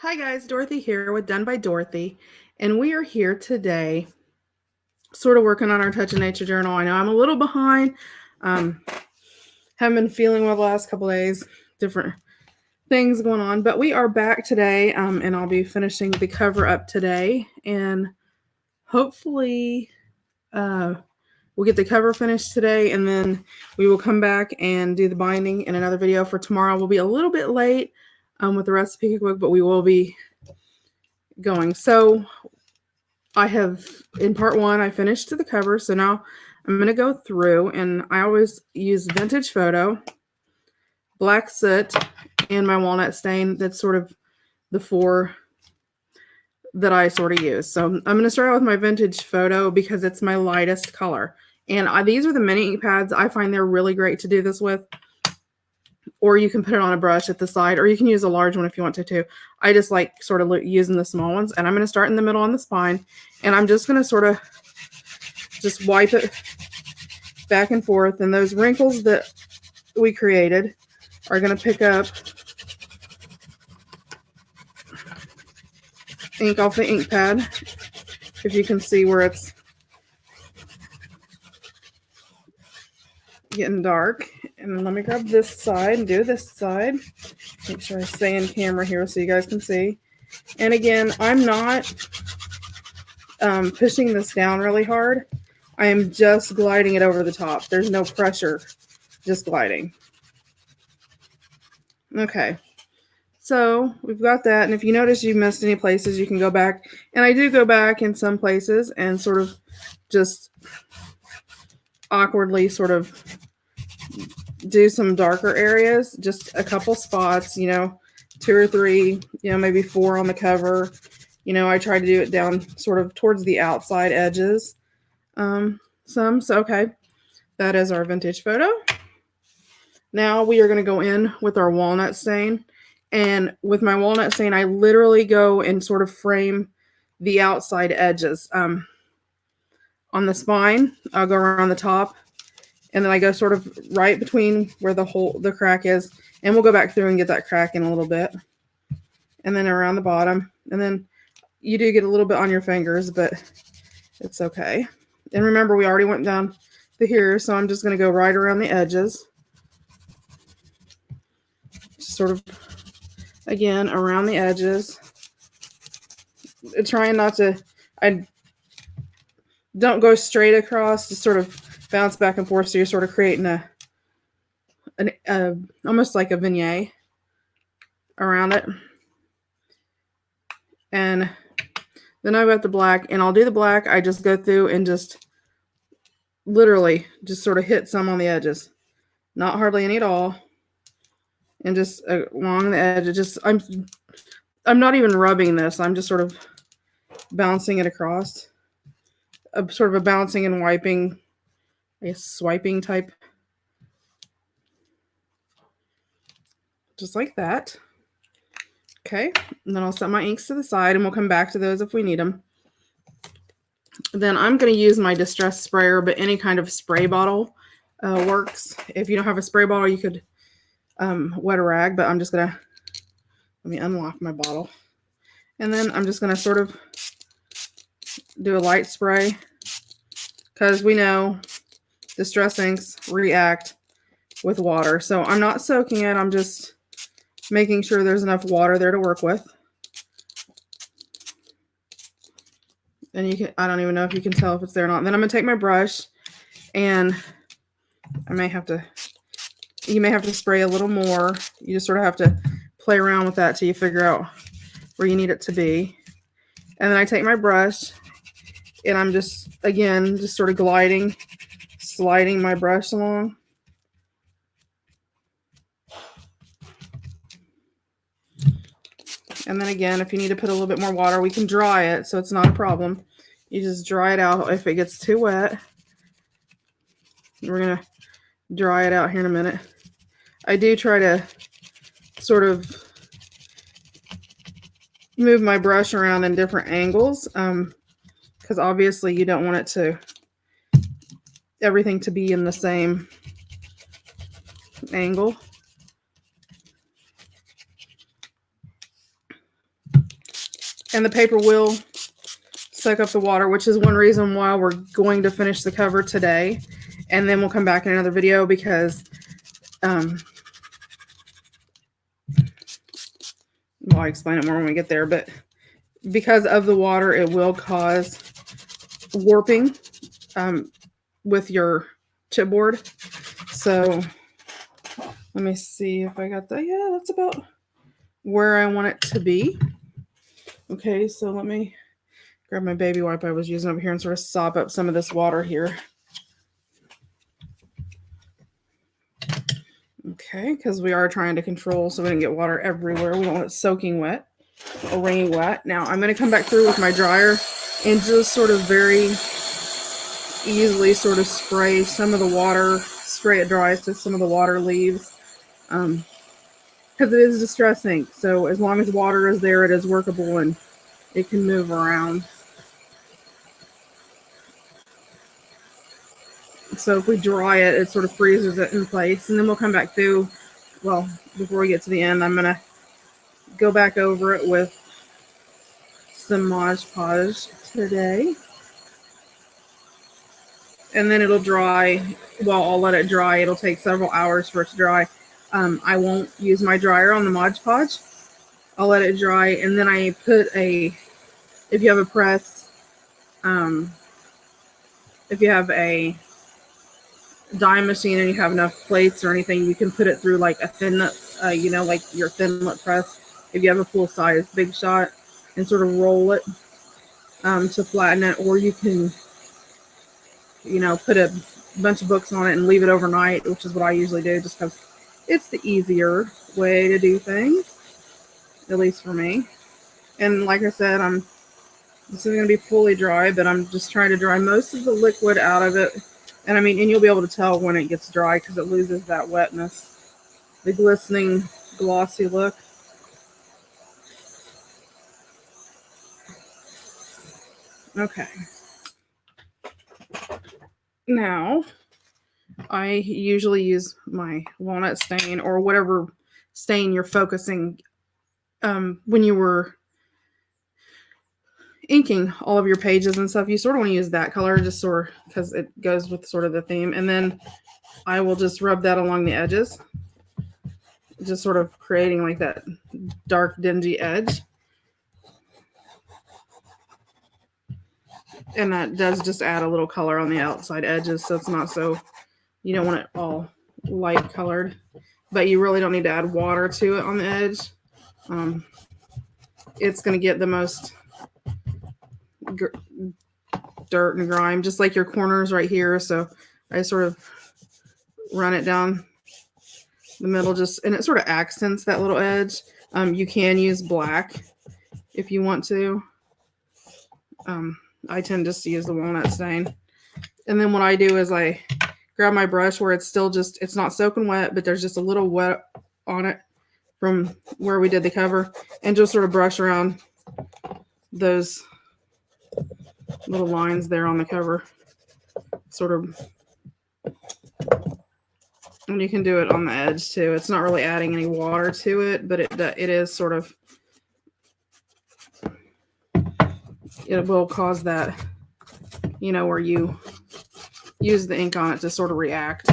Hi guys, Dorothy here with Done by Dorothy, and we are here today sort of working on our Touch of Nature journal. I know I'm a little behind. Um, haven't been feeling well the last couple days, different things going on, but we are back today, and I'll be finishing the cover up today, and hopefully uh, we'll get the cover finished today, and then we will come back and do the binding in another video for tomorrow. We'll be a little bit late with the recipe cookbook, but we will be going. So I have, in part one, I finished the cover. So now I'm going to go through, and I always use Vintage Photo, Black Soot, and my Walnut Stain. That's sort of the four that I sort of use. So I'm going to start out with my Vintage Photo because it's my lightest color. And these are the mini ink pads. I find they're really great to do this with. Or you can put it on a brush at the side, or you can use a large one if you want to too. I just like sort of using the small ones. And I'm going to start in the middle on the spine. And I'm just going to sort of just wipe it back and forth. And those wrinkles that we created are going to pick up ink off the ink pad. If you can see where it's getting dark. And let me grab this side and do this side. Make sure I stay in camera here so you guys can see. And again, I'm not pushing this down really hard. I am just gliding it over the top. There's no pressure, just gliding. Okay, so we've got that. And if you notice you missed any places, you can go back. And I do go back in some places and sort of just awkwardly sort of do some darker areas, just a couple spots, 2 or 3, maybe 4 on the cover. I try to do it down sort of towards the outside edges. So okay, that is our Vintage Photo. Now we are going to go in with our Walnut Stain. And with my Walnut Stain, I literally go and sort of frame the outside edges. On the spine, I'll go around the top. And then I go sort of right between where the crack is. And we'll go back through and get that crack in a little bit. And then around the bottom. And then you do get a little bit on your fingers, but it's okay. And remember, we already went down to here, so I'm just going to go right around the edges. Sort of, again, around the edges. Trying not to, I don't go straight across, just sort of bounce back and forth, so you're sort of creating almost like a vignette around it. And then I've got the black, and I'll do the black. I just go through and just literally just sort of hit some on the edges. Not hardly any at all. And just along the edge, I'm not even rubbing this. I'm just sort of bouncing it across. Sort of a bouncing and wiping, I guess, swiping type. Just like that. Okay, and then I'll set my inks to the side, and we'll come back to those if we need them. Then I'm going to use my Distress sprayer, but any kind of spray bottle works. If you don't have a spray bottle, you could wet a rag, but I'm just going to, let me unlock my bottle. And then I'm just going to sort of do a light spray, because we know Distress inks react with water. So I'm not soaking it. I'm just making sure there's enough water there to work with. And you can, I don't even know if you can tell if it's there or not. Then I'm going to take my brush, and you may have to spray a little more. You just sort of have to play around with that till you figure out where you need it to be. And then I take my brush, and I'm just, again, just sort of sliding my brush along. And then again, if you need to put a little bit more water, we can dry it, so it's not a problem. You just dry it out if it gets too wet. We're going to dry it out here in a minute. I do try to sort of move my brush around in different angles, because obviously you don't want everything to be in the same angle. And the paper will soak up the water, which is one reason why we're going to finish the cover today. And then we'll come back in another video because well, I'll explain it more when we get there, but because of the water, it will cause warping with your chipboard. So let me see if I got that. Yeah, that's about where I want it to be. Okay, so let me grab my baby wipe I was using over here and sort of sop up some of this water here. Okay, because we are trying to control so we don't get water everywhere. We don't want it soaking wet or rainy wet. Now I'm going to come back through with my dryer and just sort of very easily sort of spray some of the water, spray it dry so some of the water leaves. Because it is distressing. So as long as water is there, it is workable and it can move around. So if we dry it, it sort of freezes it in place. And then we'll come back through. Well, before we get to the end, I'm going to go back over it with some Mod Podge today. And then it'll dry. Well, I'll let it dry. It'll take several hours for it to dry. I won't use my dryer on the Mod Podge. I'll let it dry. And then I put if you have a press, if you have a dye machine and you have enough plates or anything, you can put it through like a thinlet, like your thinlet press. If you have a full size Big Shot, and sort of roll it to flatten it, or you can, put a bunch of books on it and leave it overnight, which is what I usually do, just because it's the easier way to do things, at least for me. And like I said, this is going to be fully dry, but I'm just trying to dry most of the liquid out of it. And and you'll be able to tell when it gets dry because it loses that wetness, the glistening, glossy look. Okay. Now, I usually use my walnut stain or whatever stain you're focusing when you were inking all of your pages and stuff. You sort of want to use that color just sort of because it goes with sort of the theme. And then I will just rub that along the edges, just sort of creating like that dark, dingy edge. And that does just add a little color on the outside edges, so it's not so, you don't want it all light colored, but you really don't need to add water to it on the edge. It's going to get the most dirt and grime, just like your corners right here. So I sort of run it down the middle, and it sort of accents that little edge. You can use black if you want to. I tend just to use the walnut stain. And then what I do is I grab my brush where it's still it's not soaking wet, but there's just a little wet on it from where we did the cover, and just sort of brush around those little lines there on the cover, sort of. And you can do it on the edge too. It's not really adding any water to it, but it is sort of, it will cause that, where you use the ink on it to sort of react.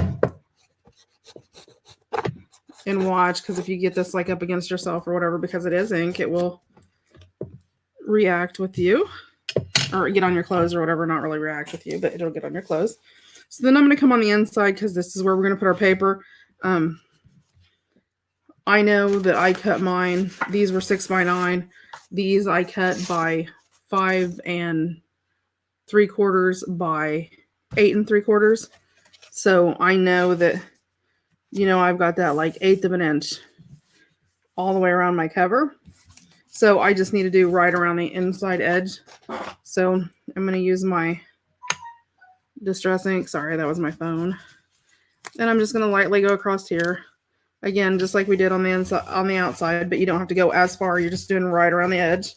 And watch, because if you get this like up against yourself or whatever, because it is ink, it will react with you, or get on your clothes or whatever. Not really react with you, but it'll get on your clothes. So then I'm going to come on the inside because this is where we're going to put our paper. I know that I cut mine. These were 6x9. These I cut by 5 3/4 by 8 3/4. So I know that, I've got that like 1/8 of an inch all the way around my cover. So I just need to do right around the inside edge. So I'm going to use my Distress ink. Sorry, that was my phone. And I'm just going to lightly go across here. Again, just like we did on the inside, on the outside, but you don't have to go as far. You're just doing right around the edge.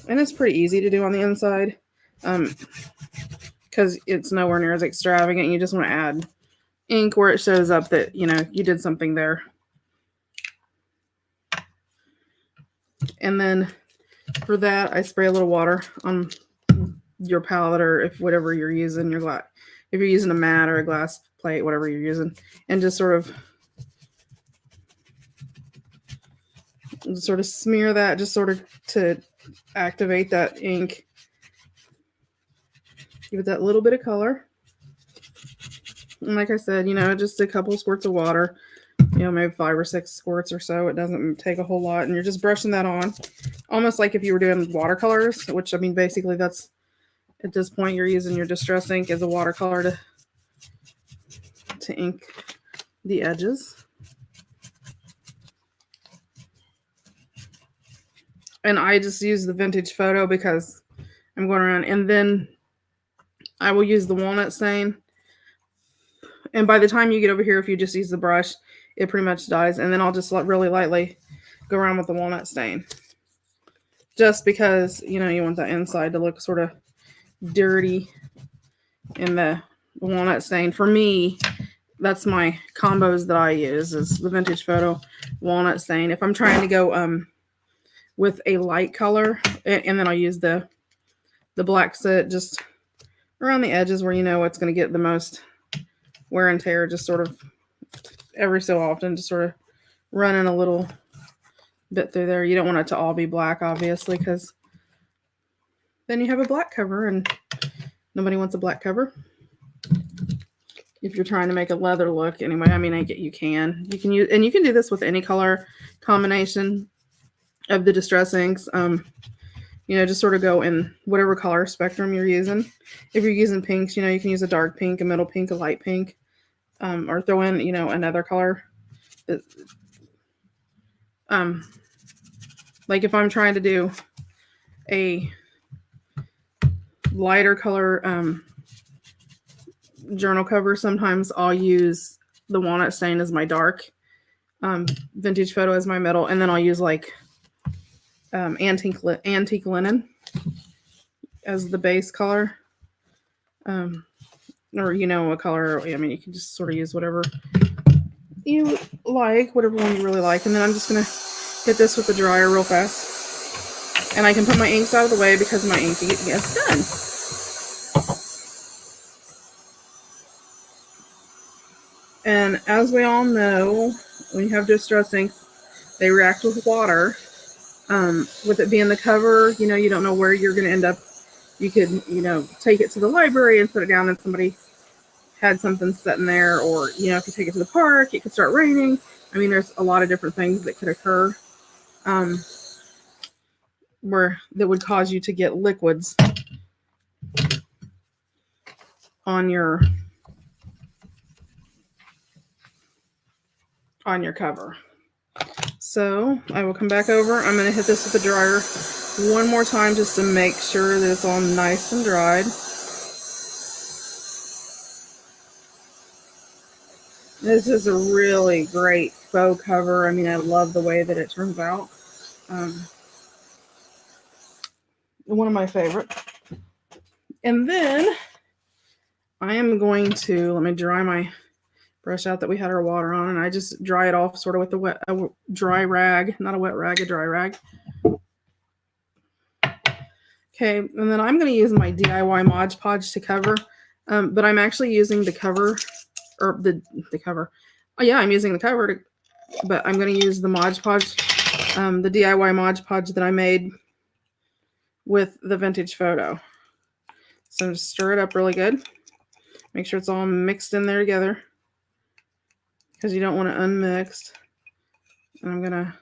And it's pretty easy to do on the inside because it's nowhere near as extravagant. You just want to add ink where it shows up that, you did something there. And then for that, I spray a little water on your palette, or if whatever you're using, your glass, if you're using a mat or a glass plate, whatever you're using, and just sort of smear that, just sort of to activate that ink. Give it that little bit of color. And like I said, just a couple squirts of water, maybe 5 or 6 squirts or so. It doesn't take a whole lot. And you're just brushing that on, almost like if you were doing watercolors, which, I mean, basically that's, at this point, you're using your Distress ink as a watercolor to ink the edges. And I just use the Vintage Photo because I'm going around. And then I will use the walnut stain. And by the time you get over here, if you just use the brush, it pretty much dies. And then I'll just really lightly go around with the walnut stain. Just because, you want the inside to look sort of dirty in the walnut stain. For me, that's my combos that I use, is the Vintage Photo walnut stain. If I'm trying to go with a light color, and then I'll use the black soot just around the edges where it's going to get the most wear and tear, just sort of every so often, just sort of running a little bit through there. You don't want it to all be black, obviously, because then you have a black cover, and nobody wants a black cover. If you're trying to make a leather look, anyway, I mean, you can use, and you can do this with any color combination of the Distress inks. Just sort of go in whatever color spectrum you're using. If you're using pinks, you can use a dark pink, a middle pink, a light pink, or throw in, another color. Like if I'm trying to do a lighter color journal cover, sometimes I'll use the walnut stain as my dark, Vintage Photo as my middle, and then I'll use like antique linen as the base color, or a color. I mean, you can just sort of use whatever you like, whatever one you really like. And then I'm just gonna hit this with the dryer real fast, and I can put my inks out of the way because my ink gets done. And as we all know, when you have Distress inks, they react with water. With it being the cover, you don't know where you're going to end up. You could, take it to the library and put it down, and somebody had something sitting there. Or, if you take it to the park, it could start raining. I mean, there's a lot of different things that could occur that would cause you to get liquids on your cover. So I will come back over. I'm going to hit this with the dryer one more time just to make sure that it's all nice and dried. This is a really great faux cover. I mean, I love the way that it turns out. One of my favorite. And then I am going to, let me dry my brush out that we had our water on, and I just dry it off sort of with a dry rag, not a wet rag, a dry rag. Okay, and then I'm going to use my DIY Mod Podge to cover, but I'm actually using the cover, or the cover. Oh yeah, I'm using the cover, but I'm going to use the Mod Podge, the DIY Mod Podge that I made with the Vintage Photo. So just stir it up really good. Make sure it's all mixed in there together, because you don't want it unmixed. And I'm going to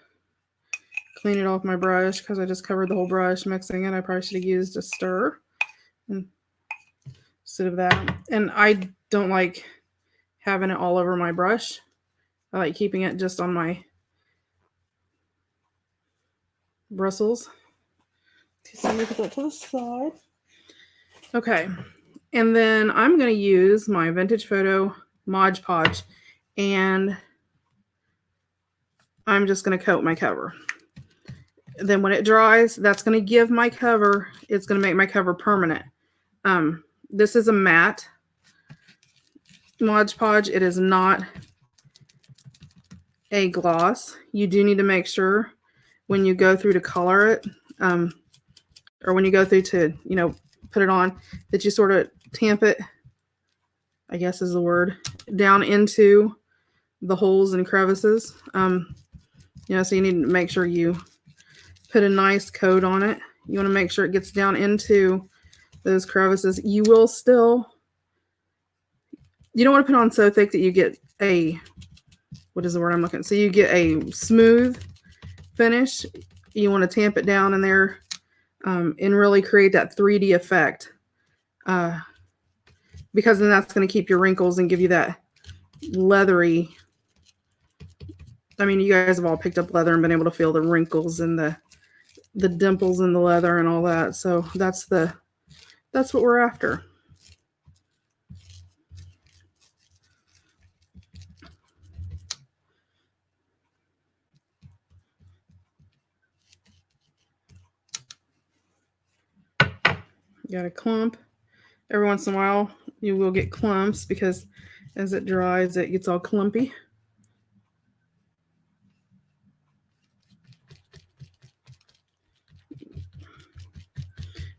clean it off my brush because I just covered the whole brush mixing it. I probably should have used a stir instead of that. And I don't like having it all over my brush. I like keeping it just on my bristles. So I'm going to put that to the side. Okay. And then I'm going to use my Vintage Photo Mod Podge, and I'm just going to coat my cover. Then when it dries, that's going to give my cover, it's going to make my cover permanent. This is a matte Mod Podge. It is not a gloss. You do need to make sure when you go through to color it, or when you go through to, put it on, that you sort of tamp it, I guess is the word, down into the holes and crevices. So you need to make sure you put a nice coat on it. You want to make sure it gets down into those crevices. You don't want to put on so thick that you get what is the word I'm looking at? So you get a smooth finish. You want to tamp it down in there and really create that 3D effect. Because then that's going to keep your wrinkles and give you that leathery. I mean, you guys have all picked up leather and been able to feel the wrinkles and the dimples in the leather and all that. So that's what we're after. You got a clump. Every once in a while, you will get clumps because as it dries, it gets all clumpy.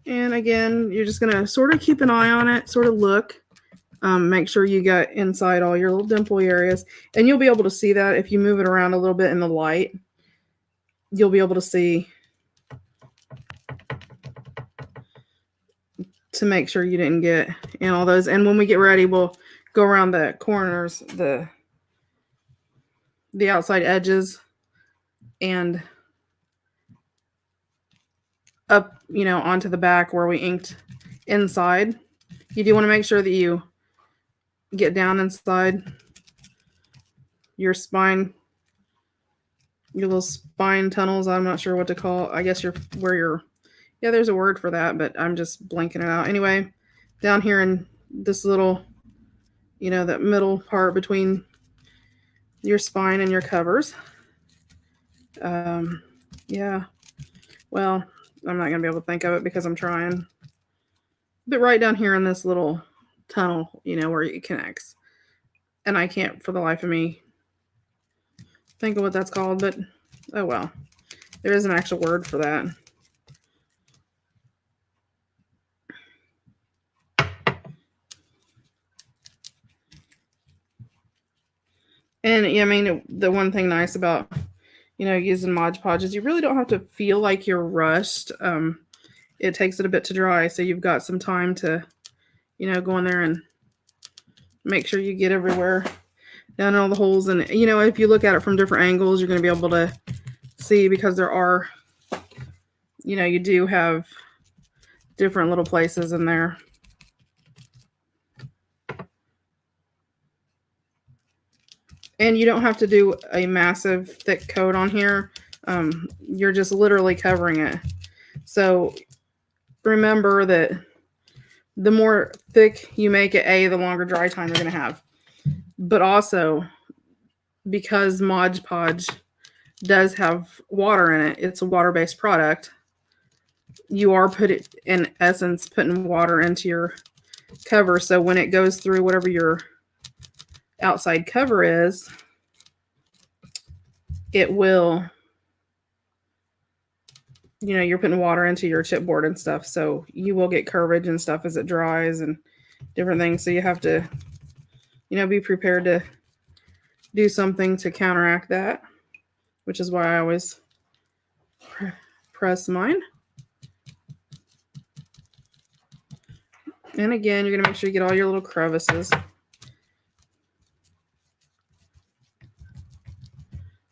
And again, you're just going to sort of keep an eye on it, sort of look. Make sure you got inside all your little dimple areas. And you'll be able to see that if you move it around a little bit in the light. You'll be able to see to make sure you didn't get in all those. And when we get ready, we'll go around the corners, the outside edges, and up, onto the back where we inked inside. You do want to make sure that you get down inside your spine, your little spine tunnels. I'm not sure what to call. I guess there's a word for that, but I'm just blanking it out. Anyway, down here in this little, that middle part between your spine and your covers. Yeah. Well, I'm not going to be able to think of it because I'm trying. But right down here in this little tunnel, where it connects. And I can't for the life of me think of what that's called, but oh well. There is an actual word for that. And I mean, the one thing nice about, using Mod Podge is you really don't have to feel like you're rushed. It takes it a bit to dry, so you've got some time to, go in there and make sure you get everywhere, down in all the holes. And, if you look at it from different angles, you're going to be able to see, because there are, you do have different little places in there. And you don't have to do a massive thick coat on here. You're just literally covering it. So remember that the more thick you make it, the longer dry time you're going to have. But also, because Mod Podge does have water in it, it's a water-based product, you are putting water into your cover. So when it goes through whatever your outside cover is, it will, you're putting water into your chipboard and stuff, so you will get curvage and stuff as it dries and different things. So you have to, be prepared to do something to counteract that, which is why I always press mine. And again, you're going to make sure you get all your little crevices.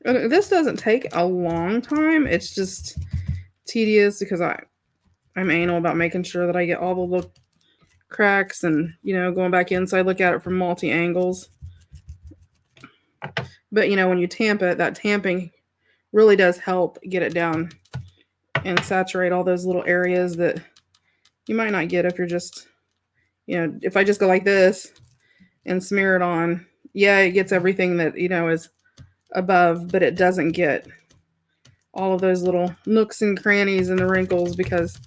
This doesn't take a long time. It's just tedious because I'm anal about making sure that I get all the little cracks and, going back inside, look at it from multi angles. But, when you tamp it, that tamping really does help get it down and saturate all those little areas that you might not get if you're just, if I just go like this and smear it on, it gets everything that, is above, but it doesn't get all of those little nooks and crannies and the wrinkles because.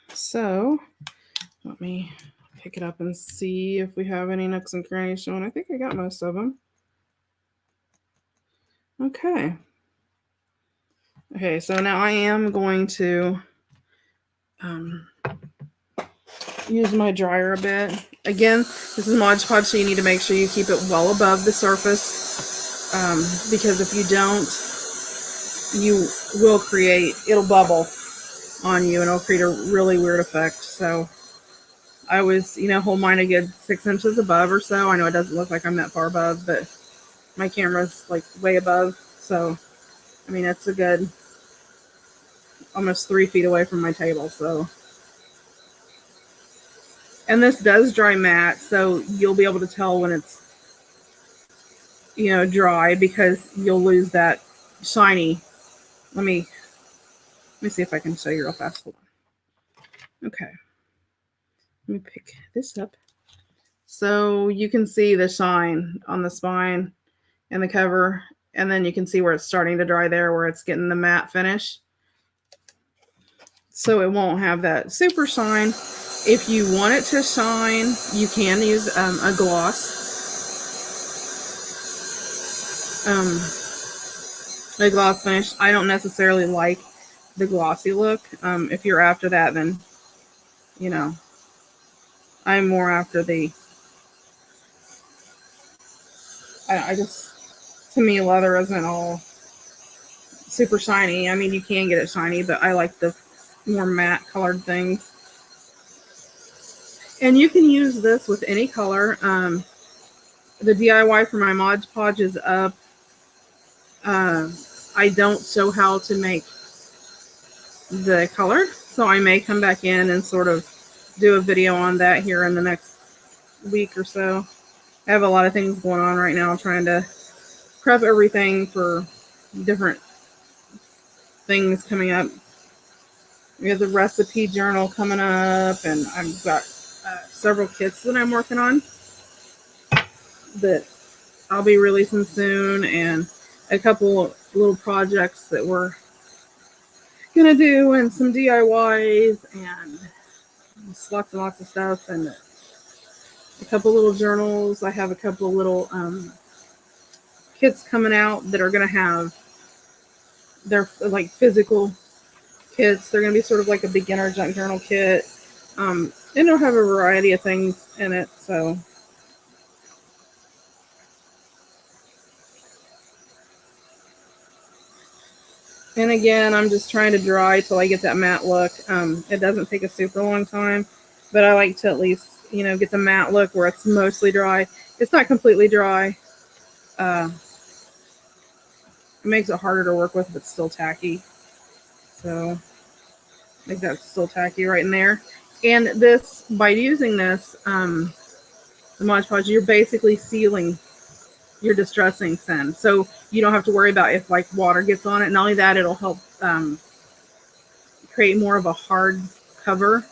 So let me pick it up and see if we have any nooks and crannies showing. I think I got most of them. Okay. Okay, so now I am going to use my dryer a bit. Again, this is Mod Podge, so you need to make sure you keep it well above the surface, because if you don't, you will it'll bubble on you and it'll create a really weird effect. So I always, hold mine a good 6 inches above or so. I know it doesn't look like I'm that far above, but my camera's like way above. So, I mean, it's a good almost 3 feet away from my table. So, and this does dry matte, so you'll be able to tell when it's, dry, because you'll lose that shiny. Let me see if I can show you real fast. Hold on. Okay. Let me pick this up. So you can see the shine on the spine and the cover, and then you can see where it's starting to dry there, where it's getting the matte finish. So it won't have that super shine. If you want it to shine, you can use a gloss. A gloss finish. I don't necessarily like the glossy look. If you're after that, then, I'm more after the, I just, to me, leather isn't all super shiny. I mean, you can get it shiny, but I like the more matte colored things. And you can use this with any color. The DIY for my Mod Podge is up. I don't show how to make the color, so I may come back in and sort of do a video on that here in the next week or so. I have a lot of things going on right now, trying to prep everything for different things coming up. We have the recipe journal coming up, and I've got several kits that I'm working on that I'll be releasing soon, and a couple little projects that we're gonna do, and some DIYs, and lots and lots of stuff, and a couple little journals. I have a couple little kits coming out that are gonna have, they're like physical kits. They're gonna be sort of like a beginner junk journal kit, and it'll have a variety of things in it. So. And again, I'm just trying to dry till I get that matte look. It doesn't take a super long time, but I like to at least, get the matte look where it's mostly dry. It's not completely dry. It makes it harder to work with, but still tacky. So I think that's still tacky right in there. And this, by using this, the Mod Podge, you're basically sealing your distress inks in. So you don't have to worry about if like water gets on it. Not only that, it'll help create more of a hard cover,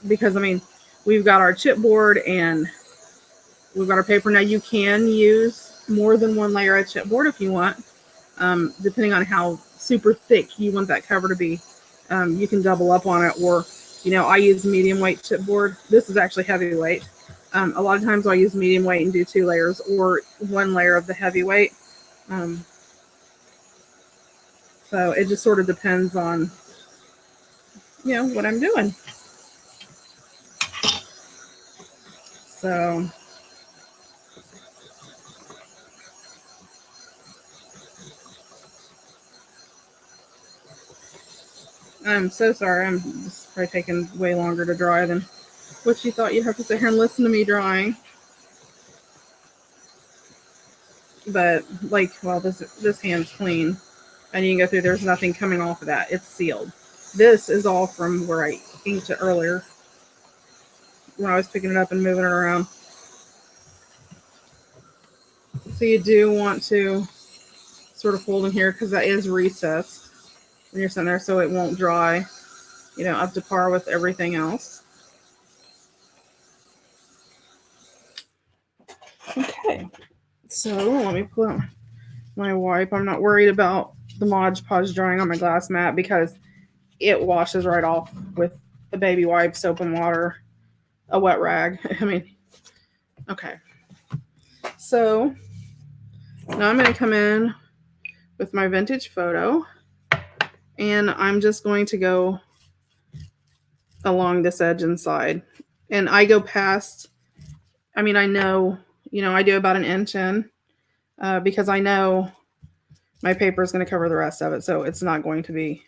because I mean, we've got our chipboard and we've got our paper. Now you can use more than one layer of chipboard if you want, depending on how super thick you want that cover to be. You can double up on it, or I use medium weight chipboard. This is actually heavyweight. A lot of times I'll use medium weight and do 2 layers, or 1 layer of the heavyweight. So it just sort of depends on what I'm doing. So I'm so sorry. I'm just probably taking way longer to dry than what you thought. You'd have to sit here and listen to me drying. But this hand's clean, and you can go through. There's nothing coming off of that. It's sealed. This is all from where I inked it earlier when I was picking it up and moving it around. So you do want to sort of fold in here, because that is recessed when you're sitting there, so it won't dry, up to par with everything else. Okay, so let me pull out my wipe. I'm not worried about the Mod Podge drying on my glass mat, because it washes right off with the baby wipe, soap and water, a wet rag. I mean, okay. So Now I'm going to come in with my vintage photo, and I'm just going to go along this edge inside. And I go past, I mean, I know, I do about an inch in because I know my paper is going to cover the rest of it. So it's not going to be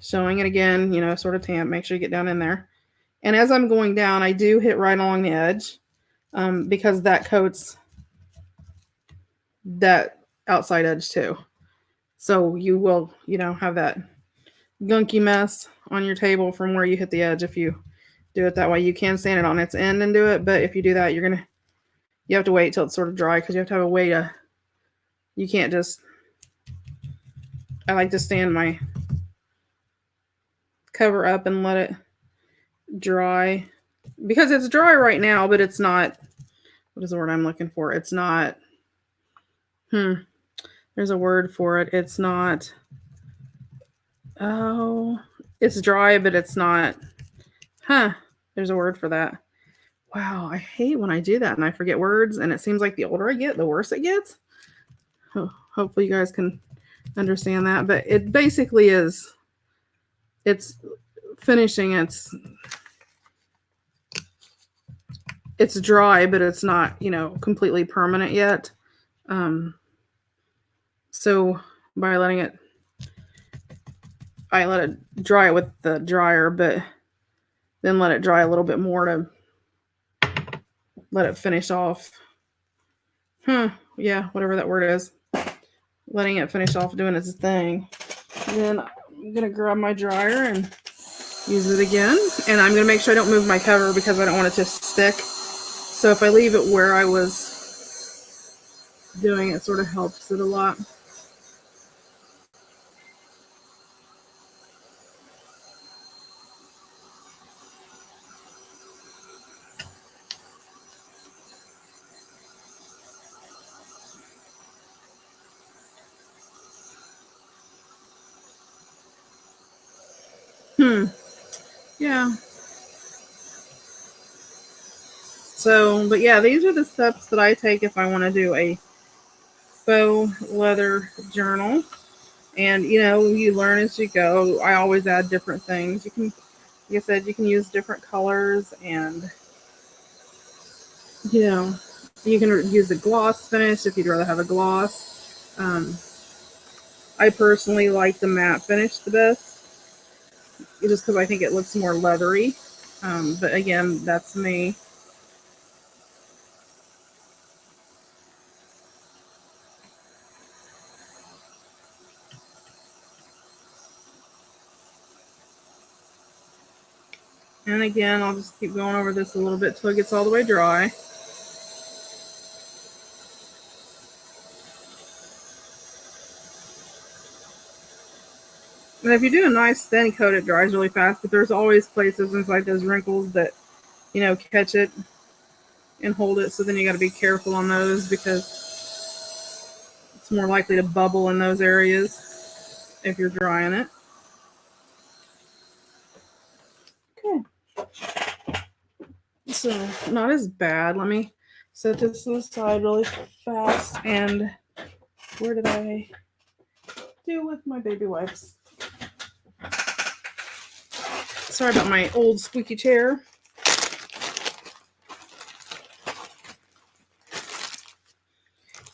showing it again, sort of tamp. Make sure you get down in there. And as I'm going down, I do hit right along the edge because that coats that outside edge too. So you will, have that gunky mess on your table from where you hit the edge if you do it that way. You can sand it on its end and do it, but if you do that, you have to wait till it's sort of dry because you have to have a way to, you can't just, I like to stand my cover up and let it dry because it's dry right now, but it's not, what is the word I'm looking for? It's not, there's a word for it. It's not, it's dry, but it's not, there's a word for that. Wow, I hate when I do that and I forget words, and it seems like the older I get, the worse it gets. Hopefully you guys can understand that, but it basically is, it's finishing, it's dry, but it's not, completely permanent yet. So by I let it dry with the dryer, but then let it dry a little bit more to let it finish off. Yeah, whatever that word is. Letting it finish off doing its thing. And then I'm going to grab my dryer and use it again. And I'm going to make sure I don't move my cover because I don't want it to stick. So if I leave it where I was doing it, sort of helps it a lot. Yeah. So, but yeah, these are the steps that I take if I want to do a faux leather journal. And, you learn as you go. I always add different things. You can, like I said, you can use different colors and, you can use a gloss finish if you'd rather have a gloss. I personally like the matte finish the best, just because I think it looks more leathery. But again, that's me. And again, I'll just keep going over this a little bit till it gets all the way dry. And if you do a nice thin coat, it dries really fast, but there's always places inside those wrinkles that, catch it and hold it. So then you got to be careful on those because it's more likely to bubble in those areas if you're drying it. Okay. So not as bad. Let me set this to the side really fast. And where did I do with my baby wipes? Sorry about my old squeaky chair.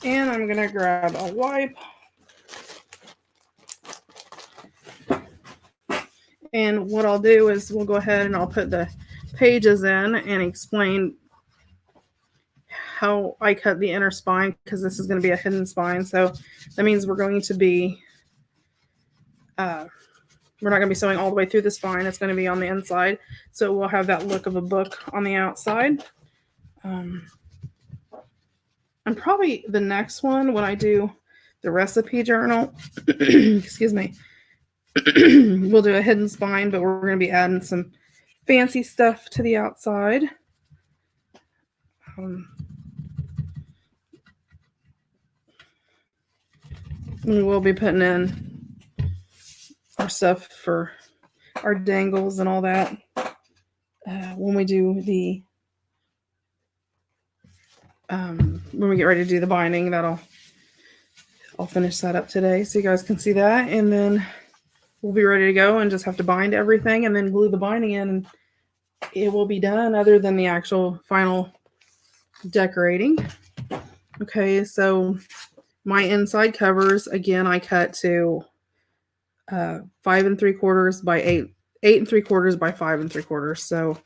And I'm going to grab a wipe. And what I'll do is we'll go ahead and I'll put the pages in and explain how I cut the inner spine, because this is going to be a hidden spine. So that means we're going to be, we're not going to be sewing all the way through the spine. It's going to be on the inside. So we'll have that look of a book on the outside. And probably the next one, when I do the recipe journal, excuse me, we'll do a hidden spine, but we're going to be adding some fancy stuff to the outside. We will be putting in our stuff for our dangles and all that when we do the when we get ready to do the binding, I'll finish that up today so you guys can see that. And then we'll be ready to go and just have to bind everything and then glue the binding in, and it will be done, other than the actual final decorating. Okay, so my inside covers, again, I cut to 5 3/4 by 8 3/4 by 5 3/4. So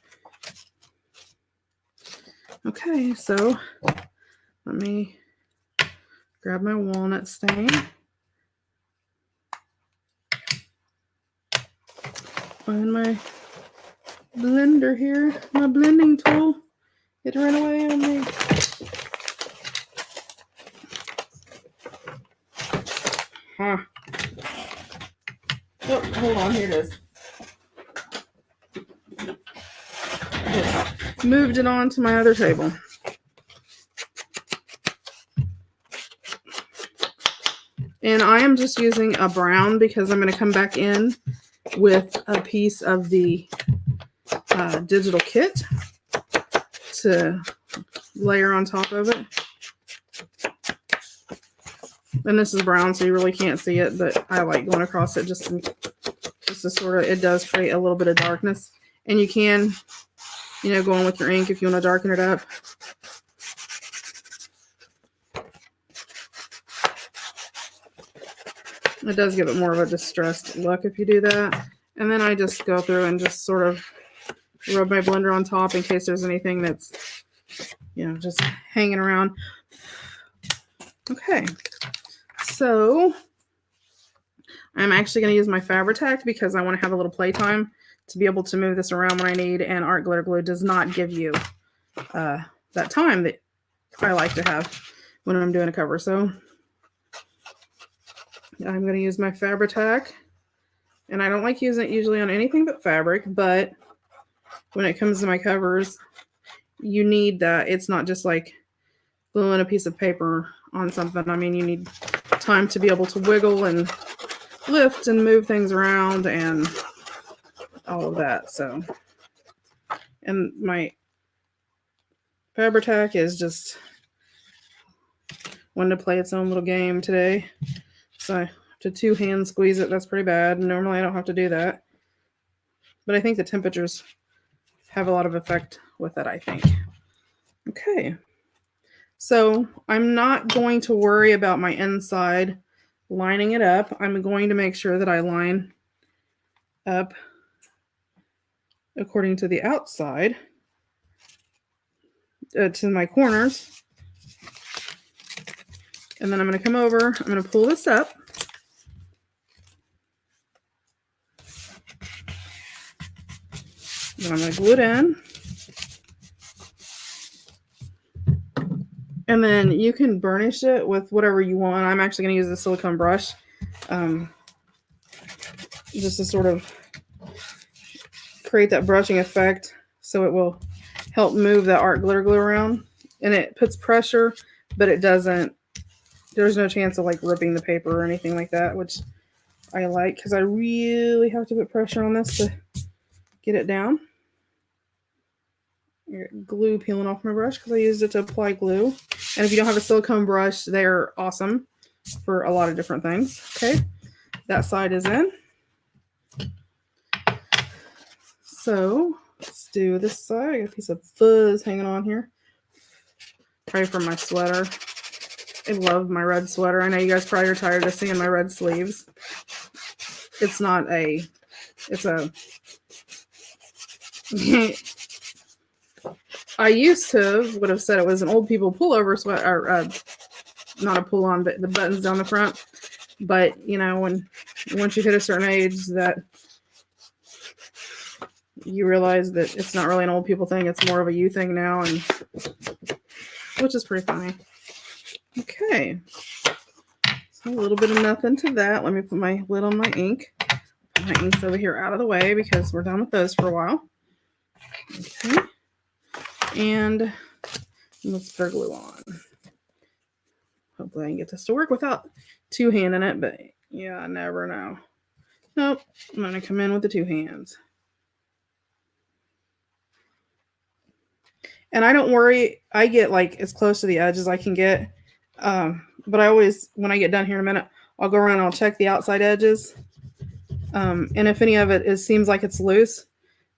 okay, so let me grab my walnut stain. Find my blender here, my blending tool. It ran away on me. Huh. Oh, hold on, here it is. Just moved it on to my other table. And I am just using a brown because I'm going to come back in with a piece of the digital kit to layer on top of it. And this is brown, so you really can't see it, but I like going across it just to sort of, it does create a little bit of darkness. And you can, go in with your ink if you want to darken it up. It does give it more of a distressed look if you do that. And then I just go through and just sort of rub my blender on top in case there's anything that's, just hanging around. Okay. So I'm actually going to use my Fabri-Tac because I want to have a little playtime to be able to move this around when I need, and art glitter glue does not give you that time that I like to have when I'm doing a cover. So I'm going to use my Fabri-Tac, and I don't like using it usually on anything but fabric, but when it comes to my covers, you need that. It's not just like gluing a piece of paper on something. I mean, you need time to be able to wiggle and lift and move things around and all of that. So, and my Fabri-Tac is just wanting to play its own little game today. So I have to two-hand squeeze it. That's pretty bad. Normally I don't have to do that. But I think the temperatures have a lot of effect with it, I think. Okay. So I'm not going to worry about my inside lining it up. I'm going to make sure that I line up according to the outside to my corners. And then I'm going to come over, I'm going to pull this up. Then I'm going to glue it in. And then you can burnish it with whatever you want. I'm actually going to use the silicone brush just to sort of create that brushing effect, so it will help move that art glitter glue around. And it puts pressure, but it doesn't, there's no chance of like ripping the paper or anything like that, which I like because I really have to put pressure on this to get it down. Glue peeling off my brush because I used it to apply glue. And if you don't have a silicone brush, they're awesome for a lot of different things. Okay, that side is in. So let's do this side. I got a piece of fuzz hanging on here. Probably from my sweater. I love my red sweater. I know you guys probably are tired of seeing my red sleeves. It's not a, it's a, I used to would have said it was an old people pullover sweater, or not a pull on, but the buttons down the front. But once you hit a certain age, that you realize that it's not really an old people thing. It's more of a you thing now, and which is pretty funny. Okay, so a little bit of nothing to that. Let me put my lid on my ink. Put my inks over here out of the way because we're done with those for a while. Okay, and let's put our glue on. Hopefully I can get this to work without two-handing it, but yeah, I never know. Nope, I'm going to come in with the two hands. And I don't worry, I get like as close to the edge as I can get. But I always, when I get done here in a minute, I'll go around and I'll check the outside edges. And if any of it seems like it's loose,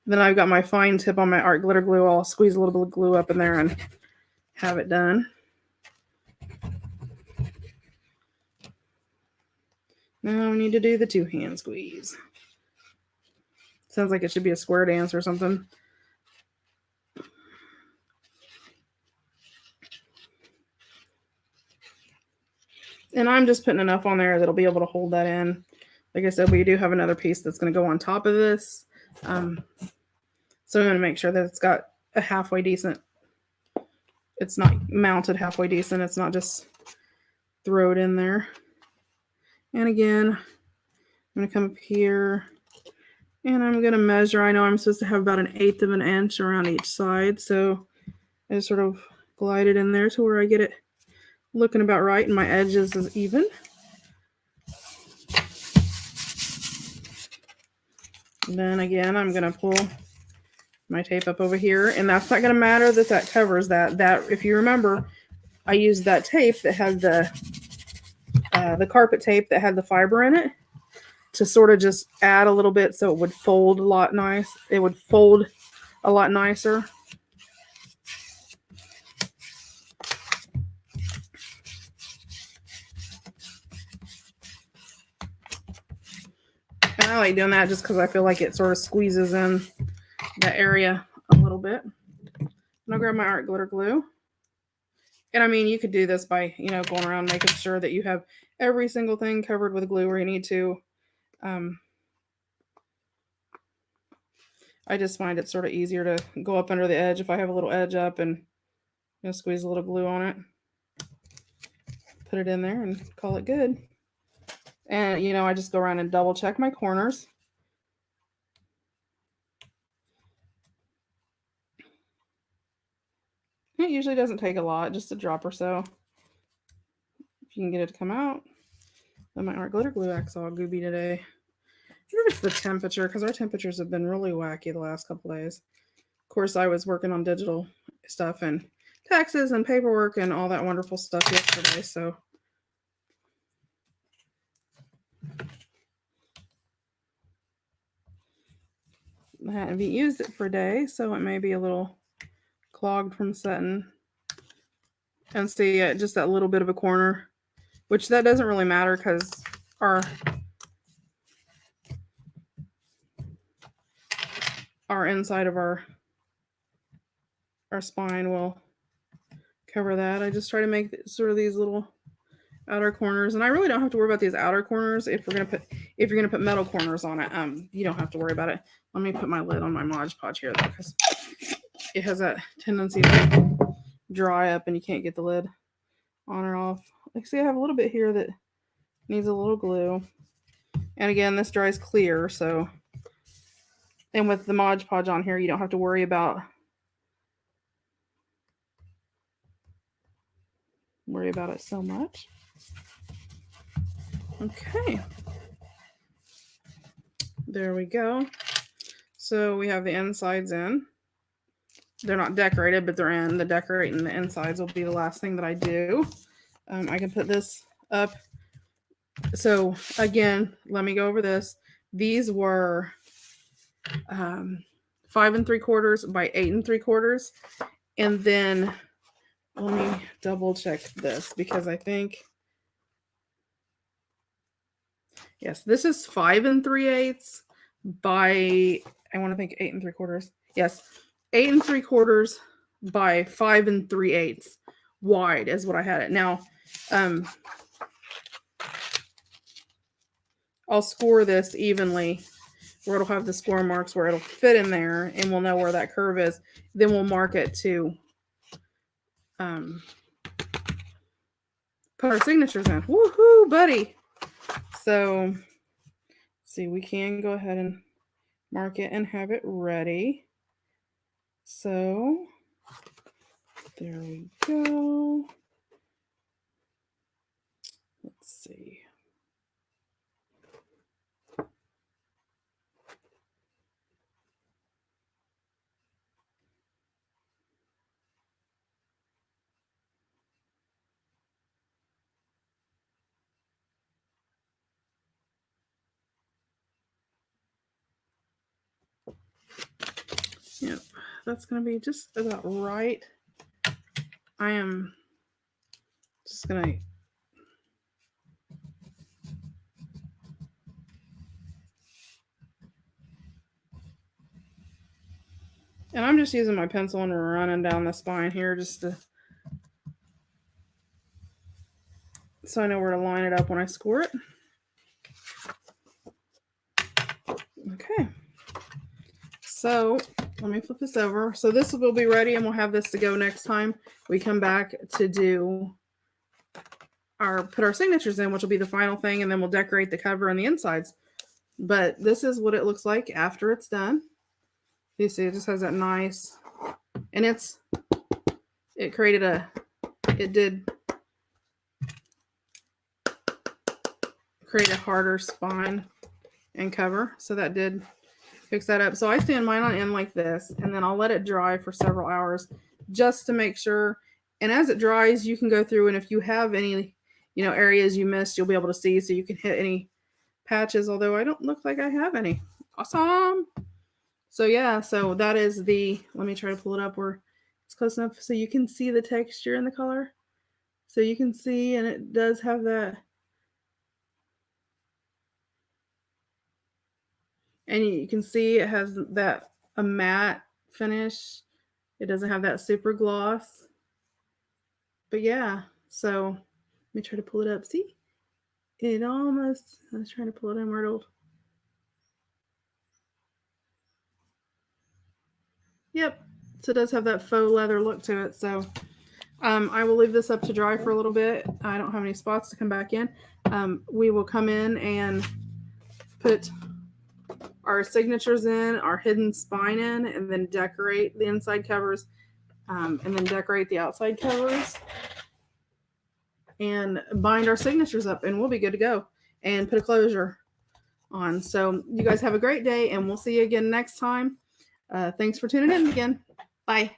then I've got my fine tip on my art glitter glue. I'll squeeze a little bit of glue up in there and have it done. Now we need to do the 2-hand squeeze. Sounds like it should be a square dance or something. And I'm just putting enough on there that'll be able to hold that in. Like I said, we do have another piece that's going to go on top of this. So I'm going to make sure that it's got a halfway decent. It's not mounted halfway decent. It's not just throw it in there. And again, I'm going to come up here and I'm going to measure. I know I'm supposed to have about 1/8 of an inch around each side. So I just sort of glide it in there to where I get it looking about right and my edges is even. And then again, I'm going to pull my tape up over here, and that's not going to matter that covers that. That, if you remember, I used that tape that had the carpet tape that had the fiber in it to sort of just add a little bit so it would fold a lot nice. It would fold a lot nicer. And I like doing that just because I feel like it sort of squeezes in that area a little bit. And I'll grab my art glitter glue. And I mean, you could do this by, going around making sure that you have every single thing covered with glue where you need to. I just find it sort of easier to go up under the edge if I have a little edge up and squeeze a little glue on it. Put it in there and call it good. And, I just go around and double check my corners. It usually doesn't take a lot, just a drop or so. If you can get it to come out. Then my art glitter glue acts all gooby today. I wonder if it's the temperature, because our temperatures have been really wacky the last couple days. Of course, I was working on digital stuff and taxes and paperwork and all that wonderful stuff yesterday, so I haven't used it for a day, so it may be a little clogged from setting. And see, just that little bit of a corner, which that doesn't really matter because our inside of our spine will cover that. I just try to make sort of these little outer corners, and I really don't have to worry about these outer corners if you're gonna put metal corners on it. You don't have to worry about it. Let me put my lid on my Mod Podge here though, because it has that tendency to dry up and you can't get the lid on or off. Like, see, I have a little bit here that needs a little glue, and again, this dries clear, so. And with the Mod Podge on here, you don't have to worry about it so much. Okay. There we go. So we have the insides in. They're not decorated, but they're in. The decorating the insides will be the last thing that I do. I can put this up. So again, let me go over this. These were 5 3/4 by 8 3/4. And then let me double check this because I think, yes, this is 5 3/8 by, I want to think 8 3/4. Yes, 8 3/4 by 5 3/8 wide is what I had it. Now, I'll score this evenly where it'll have the score marks where it'll fit in there and we'll know where that curve is. Then we'll mark it to put our signatures in. Woohoo, buddy. So, see, we can go ahead and mark it and have it ready. So, there we go. Let's see. Yep, that's going to be just about right. I am just going to and I'm just using my pencil and running down the spine here just to so I know where to line it up when I score it. Okay. So let me flip this over. So this will be ready and we'll have this to go next time we come back to do put our signatures in, which will be the final thing, and then we'll decorate the cover and the insides. But this is what it looks like after it's done. You see, it just has that nice, and it did create a harder spine and cover, so that did fix that up. So I stand mine on end like this, and then I'll let it dry for several hours just to make sure. And as it dries, you can go through, and if you have any, areas you missed, you'll be able to see, so you can hit any patches, although I don't look like I have any. Awesome. So yeah, so that is let me try to pull it up where it's close enough so you can see the texture and the color. So you can see, and it does have that. And you can see it has a matte finish. It doesn't have that super gloss. But yeah, so let me try to pull it up. See? I was trying to pull it in where it'll. Yep. So it does have that faux leather look to it. So I will leave this up to dry for a little bit. I don't have any spots to come back in. We will come in and put our signatures in, our hidden spine in, and then decorate the inside covers, and then decorate the outside covers, and bind our signatures up, and we'll be good to go, and put a closure on. So you guys have a great day, and we'll see you again next time. Thanks for tuning in again. Bye.